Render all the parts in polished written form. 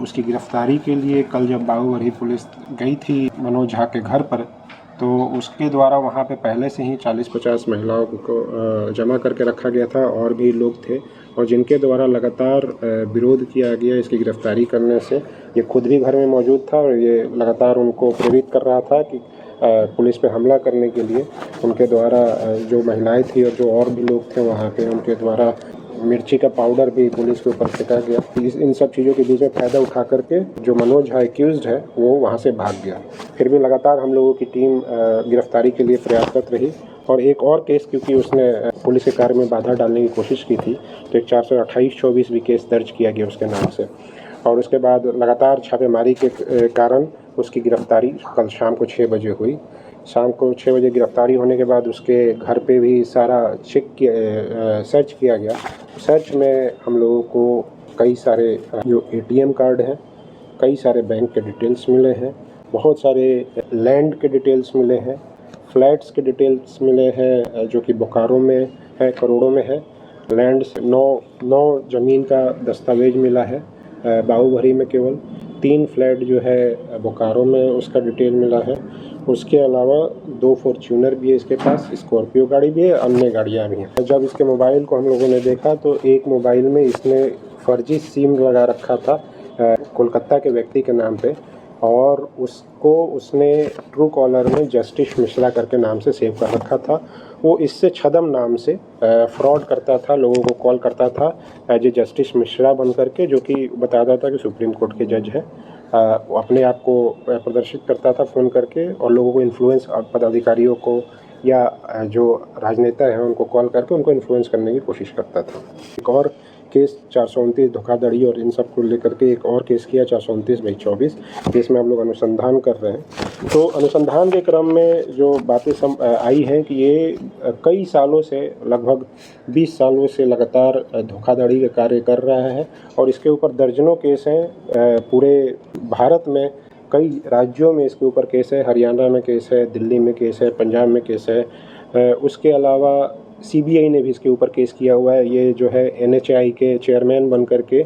उसकी गिरफ्तारी के लिए कल जब बाबूबरही पुलिस गई थी मनोज झा के घर पर, तो उसके द्वारा वहाँ पे पहले से ही 40-50 महिलाओं को जमा करके रखा गया था और भी लोग थे, और जिनके द्वारा लगातार विरोध किया गया इसकी गिरफ्तारी करने से। ये खुद भी घर में मौजूद था और ये लगातार उनको प्रेरित कर रहा था कि पुलिस पे हमला करने के लिए। उनके द्वारा जो महिलाएं थी और जो और भी लोग थे वहाँ पे, उनके द्वारा मिर्ची का पाउडर भी पुलिस के ऊपर फेंका गया। इन सब चीज़ों के बीच में फ़ायदा उठा करके जो मनोज झा एक्यूज्ड है वो वहाँ से भाग गया। फिर भी लगातार हम लोगों की टीम गिरफ्तारी के लिए प्रयासरत रही, और एक और केस, क्योंकि उसने पुलिस के कार्य में बाधा डालने की कोशिश की थी, तो एक 428-24 भी केस दर्ज किया गया उसके नाम से। और उसके बाद लगातार छापेमारी के कारण उसकी गिरफ्तारी कल शाम को 6 बजे हुई। शाम को 6 बजे गिरफ्तारी होने के बाद उसके घर पे भी सारा सर्च किया गया। सर्च में हम लोगों को कई सारे जो ATM कार्ड हैं, कई सारे बैंक के डिटेल्स मिले हैं, बहुत सारे लैंड के डिटेल्स मिले हैं, फ्लैट्स के डिटेल्स मिले हैं जो कि बोकारो में है, करोड़ों में है। लैंड से 9 ज़मीन का दस्तावेज मिला है। बाबूबरही में केवल 3 फ्लैट जो है बोकारो में उसका डिटेल मिला है। उसके अलावा 2 फॉर्च्यूनर भी है इसके पास, स्कॉर्पियो गाड़ी भी है, अन्य गाड़ियाँ भी हैं। जब इसके मोबाइल को हम लोगों ने देखा तो एक मोबाइल में इसने फर्जी सिम लगा रखा था कोलकाता के व्यक्ति के नाम पे, और उसको उसने ट्रू कॉलर में जस्टिस मिश्रा करके नाम से सेव कर रखा था। वो इससे छदम नाम से फ्रॉड करता था, लोगों को कॉल करता था एज ए जस्टिस मिश्रा बन करके, जो कि बताता था कि सुप्रीम कोर्ट के जज है। अपने आप को प्रदर्शित करता था फ़ोन करके, और लोगों को इन्फ्लुएंस, पदाधिकारियों को या जो राजनेता हैं उनको कॉल करके उनको इन्फ्लुएंस करने की कोशिश करता था। एक और केस 429 धोखाधड़ी और इन सब को लेकर के एक और केस किया 429/24 केस में हम लोग अनुसंधान कर रहे हैं। तो अनुसंधान के क्रम में जो बातें आई हैं कि ये कई सालों से, लगभग 20 सालों से लगातार धोखाधड़ी का कार्य कर रहा है, और इसके ऊपर दर्जनों केस हैं। पूरे भारत में कई राज्यों में इसके ऊपर केस है। हरियाणा में केस है, दिल्ली में केस है, पंजाब में केस है। उसके अलावा CBI ने भी इसके ऊपर केस किया हुआ है। ये जो है NHAI के चेयरमैन बन करके,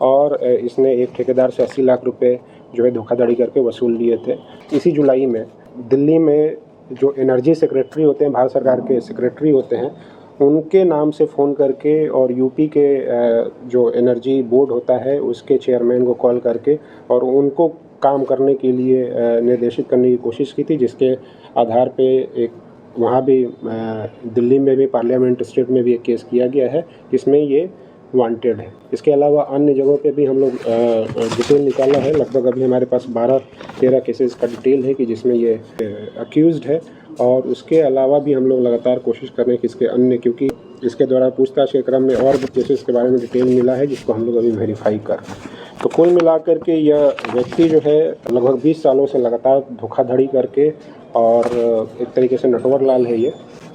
और इसने एक ठेकेदार से 80 लाख रुपए जो है धोखाधड़ी करके वसूल लिए थे। इसी जुलाई में दिल्ली में जो एनर्जी सेक्रेटरी होते हैं, भारत सरकार के सेक्रेटरी होते हैं, उनके नाम से फ़ोन करके, और यूपी के जो एनर्जी बोर्ड होता है उसके चेयरमैन को कॉल करके और उनको काम करने के लिए निर्देशित करने की कोशिश की थी, जिसके आधार पे एक वहाँ भी दिल्ली में भी पार्लियामेंट स्टेट में भी एक केस किया गया है जिसमें ये वांटेड है। इसके अलावा अन्य जगहों पे भी हम लोग डिटेल निकाला है। लगभग अभी हमारे पास 12-13 केसेस का डिटेल है कि जिसमें ये अक्यूज्ड है, और उसके अलावा भी हम लोग लगातार कोशिश कर रहे हैं कि इसके अन्य, क्योंकि इसके द्वारा पूछताछ के क्रम में और भी केसेस के बारे में डिटेल मिला है जिसको हम लोग अभी वेरीफाई कर रहे हैं। तो कुल मिलाकर के यह व्यक्ति जो है लगभग 20 सालों से लगातार धोखाधड़ी करके, और एक तरीके से नटवर लाल है ये,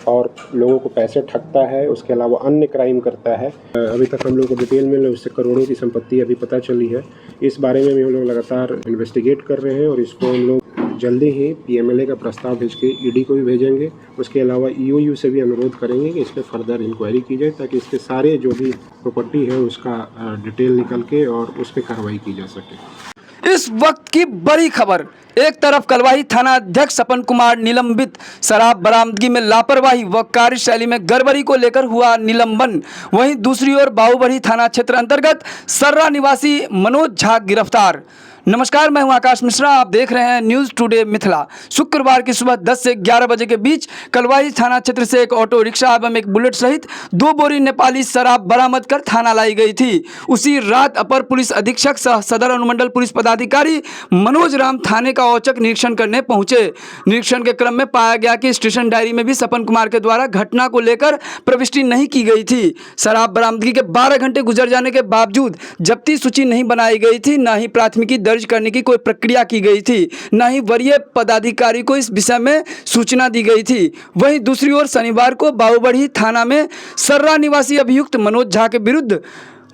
और लोगों को पैसे ठगता है। उसके अलावा अन्य क्राइम करता है। अभी तक हम लोग को डिटेल में उससे करोड़ों की संपत्ति अभी पता चली है। इस बारे में भी हम लोग लगातार इन्वेस्टिगेट कर रहे हैं, और इसको हम लोग जल्दी ही PMLA का प्रस्ताव भेज के ED को भी भेजेंगे। उसके अलावा EOU से भी अनुरोध करेंगे कि इस पर फर्दर इंक्वायरी की जाए, ताकि इसके सारे जो भी प्रॉपर्टी है उसका डिटेल निकल के और उस पर कार्रवाई की जा सके। इस वक्त की बड़ी खबर, एक तरफ कलवाही थाना अध्यक्ष सपन कुमार निलंबित, शराब बरामदगी में लापरवाही व कार्यशैली में गड़बड़ी को लेकर हुआ निलंबन। वहीं दूसरी ओर बाबूबरही थाना क्षेत्र अंतर्गत सर्रा निवासी मनोज झा गिरफ्तार। नमस्कार, मैं हूं आकाश मिश्रा, आप देख रहे हैं न्यूज़ टुडे मिथिला। शुक्रवार की सुबह 10 से 11 बजे के बीच कलवाही थाना क्षेत्र से एक ऑटो रिक्शा एवं एक बुलेट सहित 2 बोरी नेपाली शराब बरामद कर थाना लाई गई थी। उसी रात अपर पुलिस अधीक्षक सह सदर अनुमंडल पुलिस पदाधिकारी मनोज राम थाने का औचक निरीक्षण करने पहुंचे। निरीक्षण के क्रम में पाया गया कि स्टेशन डायरी में भी सपन कुमार के द्वारा घटना को लेकर प्रविष्टि नहीं की गई थी। शराब बरामदगी के 12 घंटे गुजर जाने के बावजूद जब्ती सूची नहीं बनाई गई थी, न ही प्राथमिकी दर्ज करने की कोई प्रक्रिया की गई थी, न ही वरीय पदाधिकारी को इस विषय में सूचना दी गई थी। वहीं दूसरी ओर शनिवार को बाबूबरही थाना में सर्रा निवासी अभियुक्त मनोज झा के विरुद्ध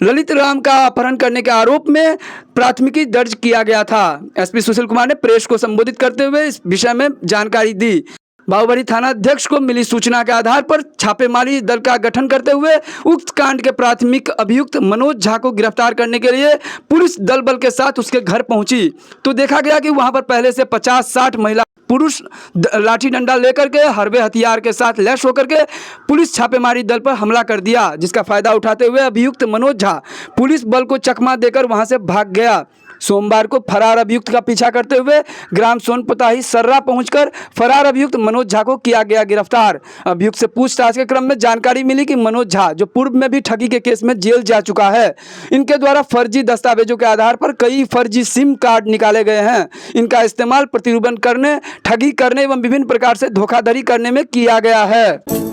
ललित राम का अपहरण करने के आरोप में प्राथमिकी दर्ज किया गया था। SP सुशील कुमार ने प्रेस को संबोधित करते हुए इस विषय में जानकारी दी। बाबूबड़ी थाना अध्यक्ष को मिली सूचना के आधार पर छापेमारी दल का गठन करते हुए उक्त कांड के प्राथमिक अभियुक्त मनोज झा को गिरफ्तार करने के लिए पुलिस दल बल के साथ उसके घर पहुंची तो देखा गया कि वहां पर पहले से 50-60 महिला पुरुष लाठी डंडा लेकर के हरबे हथियार के साथ लैस होकर के पुलिस छापेमारी दल पर हमला कर दिया, जिसका फायदा उठाते हुए अभियुक्त मनोज झा पुलिस बल को चकमा देकर वहां से भाग गया। सोमवार को फरार अभियुक्त का पीछा करते हुए ग्राम सोनपताही सर्रा पहुंचकर फरार अभियुक्त मनोज झा को किया गया गिरफ्तार। अभियुक्त से पूछताछ के क्रम में जानकारी मिली कि मनोज झा जो पूर्व में भी ठगी के केस में जेल जा चुका है, इनके द्वारा फर्जी दस्तावेजों के आधार पर कई फर्जी सिम कार्ड निकाले गए हैं। इनका इस्तेमाल प्रतिरूपण करने, ठगी करने एवं विभिन्न प्रकार से धोखाधड़ी करने में किया गया है।